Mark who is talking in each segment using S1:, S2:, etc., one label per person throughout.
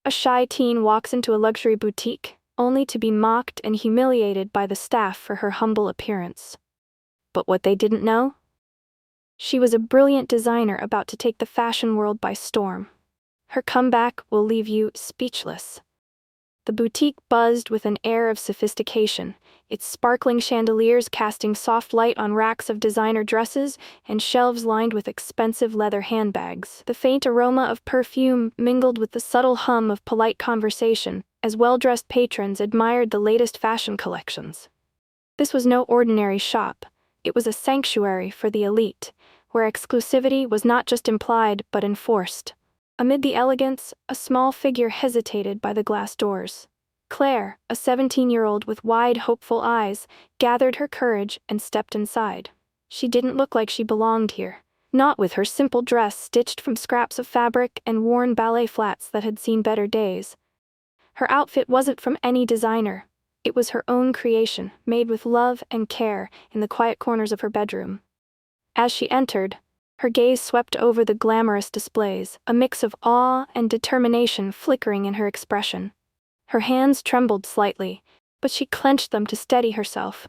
S1: A shy teen walks into a luxury boutique, only to be mocked and humiliated by the staff for her humble appearance. But what they didn't know? She was a brilliant designer about to take the fashion world by storm. Her comeback will leave you speechless. The boutique buzzed with an air of sophistication, its sparkling chandeliers casting soft light on racks of designer dresses and shelves lined with expensive leather handbags. The faint aroma of perfume mingled with the subtle hum of polite conversation as well-dressed patrons admired the latest fashion collections. This was no ordinary shop. It was a sanctuary for the elite, where exclusivity was not just implied but enforced. Amid the elegance, a small figure hesitated by the glass doors. Claire, a 17-year-old with wide, hopeful eyes, gathered her courage and stepped inside. She didn't look like she belonged here, not with her simple dress stitched from scraps of fabric and worn ballet flats that had seen better days. Her outfit wasn't from any designer. It was her own creation, made with love and care in the quiet corners of her bedroom. As she entered, her gaze swept over the glamorous displays, a mix of awe and determination flickering in her expression. Her hands trembled slightly, but she clenched them to steady herself.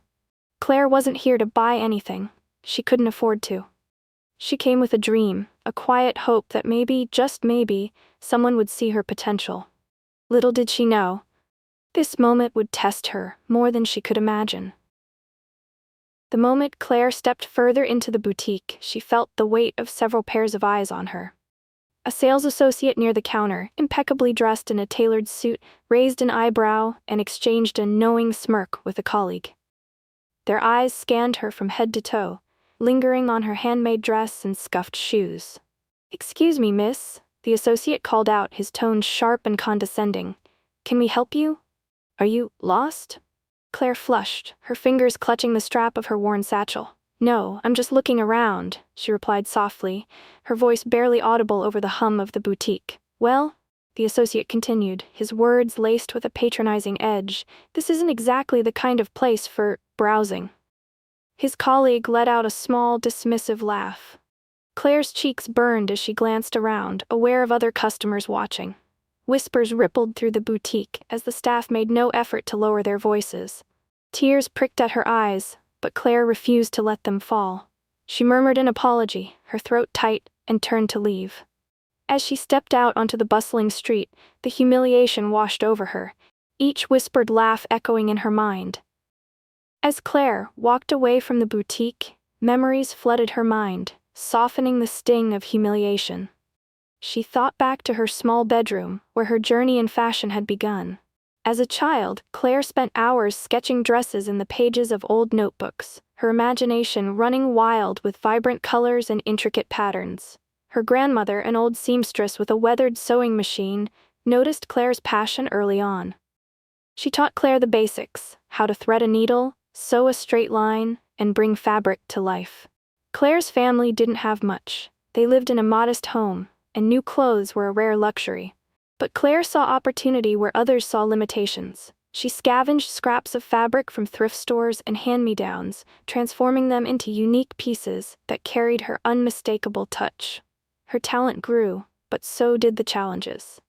S1: Claire wasn't here to buy anything. She couldn't afford to. She came with a dream, a quiet hope that maybe, just maybe, someone would see her potential. Little did she know, this moment would test her more than she could imagine. The moment Claire stepped further into the boutique, she felt the weight of several pairs of eyes on her. A sales associate near the counter, impeccably dressed in a tailored suit, raised an eyebrow and exchanged a knowing smirk with a colleague. Their eyes scanned her from head to toe, lingering on her handmade dress and scuffed shoes. "Excuse me, miss," the associate called out, his tone sharp and condescending. "Can we help you? Are you lost?" Claire flushed, her fingers clutching the strap of her worn satchel. "No, I'm just looking around," she replied softly, her voice barely audible over the hum of the boutique. "Well," the associate continued, his words laced with a patronizing edge, "this isn't exactly the kind of place for browsing." His colleague let out a small, dismissive laugh. Claire's cheeks burned as she glanced around, aware of other customers watching. Whispers rippled through the boutique as the staff made no effort to lower their voices. Tears pricked at her eyes, but Claire refused to let them fall. She murmured an apology, her throat tight, and turned to leave. As she stepped out onto the bustling street, the humiliation washed over her, each whispered laugh echoing in her mind. As Claire walked away from the boutique, memories flooded her mind, softening the sting of humiliation. She thought back to her small bedroom, where her journey in fashion had begun. As a child, Claire spent hours sketching dresses in the pages of old notebooks, her imagination running wild with vibrant colors and intricate patterns. Her grandmother, an old seamstress with a weathered sewing machine, noticed Claire's passion early on. She taught Claire the basics: how to thread a needle, sew a straight line, and bring fabric to life. Claire's family didn't have much. They lived in a modest home, and new clothes were a rare luxury. But Claire saw opportunity where others saw limitations. She scavenged scraps of fabric from thrift stores and hand-me-downs, transforming them into unique pieces that carried her unmistakable touch. Her talent grew, but so did the challenges.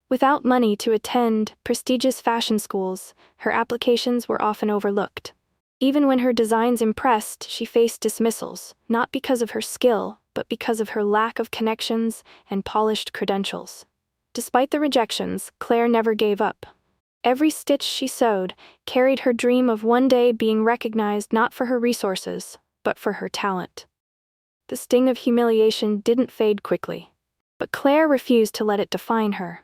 S1: Without money to attend prestigious fashion schools, her applications were often overlooked. Even when her designs impressed, she faced dismissals, not because of her skill, but because of her lack of connections and polished credentials. Despite the rejections, Claire never gave up. Every stitch she sewed carried her dream of one day being recognized not for her resources, but for her talent. The sting of humiliation didn't fade quickly, but Claire refused to let it define her.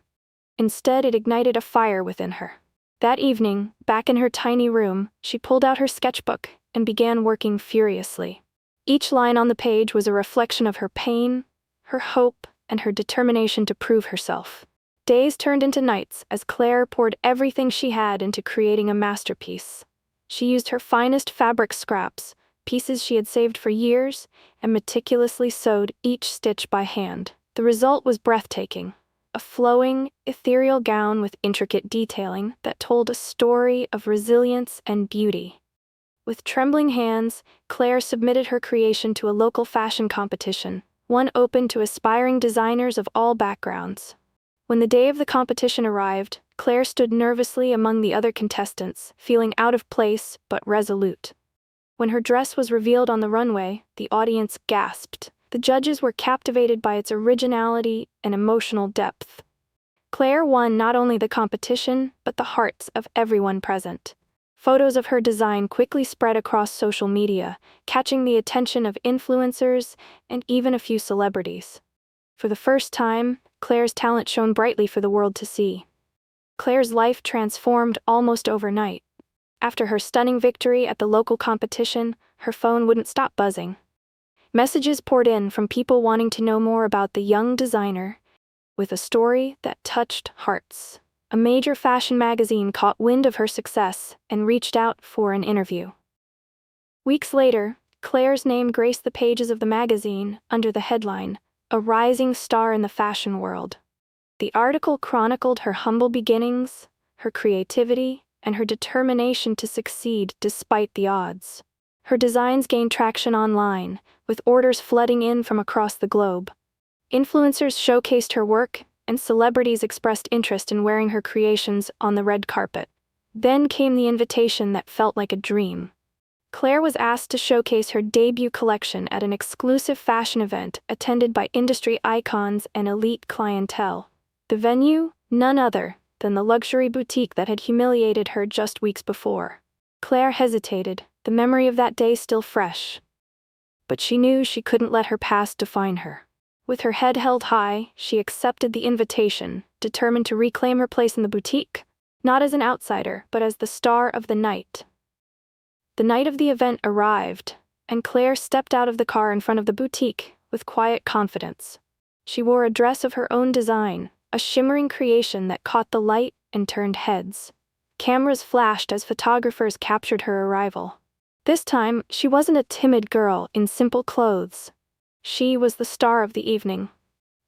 S1: Instead, it ignited a fire within her. That evening, back in her tiny room, she pulled out her sketchbook and began working furiously. Each line on the page was a reflection of her pain, her hope, and her determination to prove herself. Days turned into nights as Claire poured everything she had into creating a masterpiece. She used her finest fabric scraps, pieces she had saved for years, and meticulously sewed each stitch by hand. The result was breathtaking. A flowing, ethereal gown with intricate detailing that told a story of resilience and beauty. With trembling hands, Claire submitted her creation to a local fashion competition, one open to aspiring designers of all backgrounds. When the day of the competition arrived, Claire stood nervously among the other contestants, feeling out of place but resolute. When her dress was revealed on the runway, the audience gasped. The judges were captivated by its originality and emotional depth. Claire won not only the competition, but the hearts of everyone present. Photos of her design quickly spread across social media, catching the attention of influencers and even a few celebrities. For the first time, Claire's talent shone brightly for the world to see. Claire's life transformed almost overnight. After her stunning victory at the local competition, her phone wouldn't stop buzzing. Messages poured in from people wanting to know more about the young designer, with a story that touched hearts. A major fashion magazine caught wind of her success and reached out for an interview. Weeks later, Claire's name graced the pages of the magazine under the headline, "A Rising Star in the Fashion World." The article chronicled her humble beginnings, her creativity, and her determination to succeed despite the odds. Her designs gained traction online, with orders flooding in from across the globe. Influencers showcased her work, and celebrities expressed interest in wearing her creations on the red carpet. Then came the invitation that felt like a dream. Claire was asked to showcase her debut collection at an exclusive fashion event attended by industry icons and elite clientele. The venue, none other than the luxury boutique that had humiliated her just weeks before. Claire hesitated, the memory of that day still fresh. But she knew she couldn't let her past define her. With her head held high, she accepted the invitation, determined to reclaim her place in the boutique, not as an outsider, but as the star of the night. The night of the event arrived, and Claire stepped out of the car in front of the boutique with quiet confidence. She wore a dress of her own design, a shimmering creation that caught the light and turned heads. Cameras flashed as photographers captured her arrival. This time, she wasn't a timid girl in simple clothes. She was the star of the evening.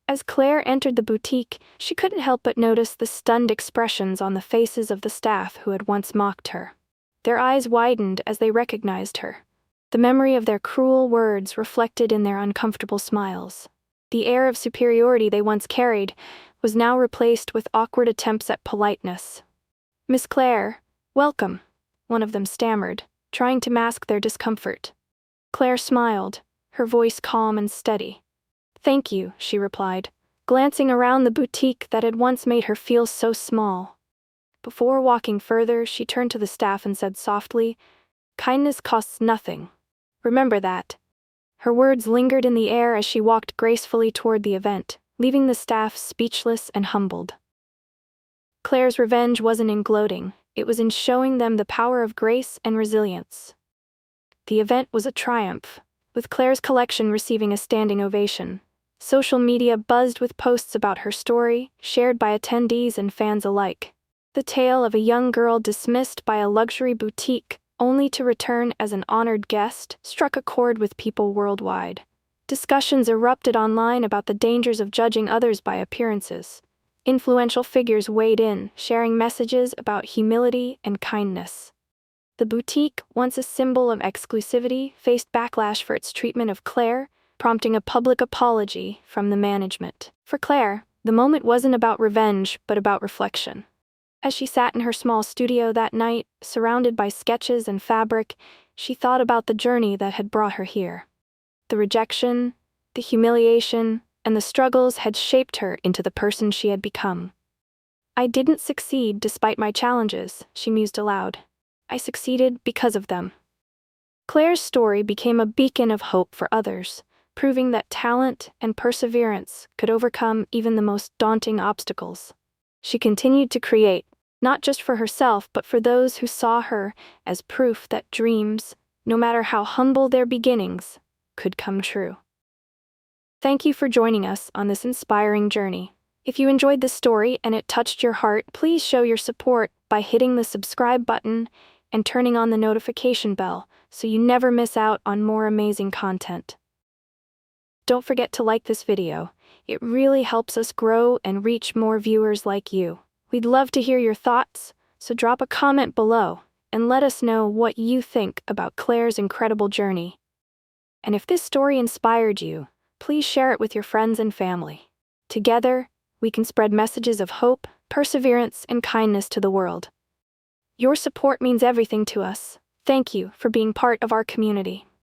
S1: As Claire entered the boutique, she couldn't help but notice the stunned expressions on the faces of the staff who had once mocked her. Their eyes widened as they recognized her. The memory of their cruel words reflected in their uncomfortable smiles. The air of superiority they once carried was now replaced with awkward attempts at politeness. "Miss Claire, welcome," one of them stammered, trying to mask their discomfort. Claire smiled, her voice calm and steady. "Thank you," she replied, glancing around the boutique that had once made her feel so small. Before walking further, she turned to the staff and said softly, "Kindness costs nothing. Remember that." Her words lingered in the air as she walked gracefully toward the event, leaving the staff speechless and humbled. Claire's revenge wasn't in gloating, it was in showing them the power of grace and resilience. The event was a triumph, with Claire's collection receiving a standing ovation. Social media buzzed with posts about her story, shared by attendees and fans alike. The tale of a young girl dismissed by a luxury boutique, only to return as an honored guest, struck a chord with people worldwide. Discussions erupted online about the dangers of judging others by appearances. Influential figures weighed in, sharing messages about humility and kindness. The boutique, once a symbol of exclusivity, faced backlash for its treatment of Claire, prompting a public apology from the management. For Claire, the moment wasn't about revenge, but about reflection. As she sat in her small studio that night, surrounded by sketches and fabric, she thought about the journey that had brought her here. The rejection, the humiliation, and the struggles had shaped her into the person she had become. "I didn't succeed despite my challenges," she mused aloud. "I succeeded because of them." Claire's story became a beacon of hope for others, proving that talent and perseverance could overcome even the most daunting obstacles. She continued to create, not just for herself but for those who saw her as proof that dreams, no matter how humble their beginnings, could come true. Thank you for joining us on this inspiring journey. If you enjoyed this story and it touched your heart, please show your support by hitting the subscribe button and turning on the notification bell so you never miss out on more amazing content. Don't forget to like this video. It really helps us grow and reach more viewers like you. We'd love to hear your thoughts, so drop a comment below and let us know what you think about Claire's incredible journey. And if this story inspired you, please share it with your friends and family. Together, we can spread messages of hope, perseverance, and kindness to the world. Your support means everything to us. Thank you for being part of our community.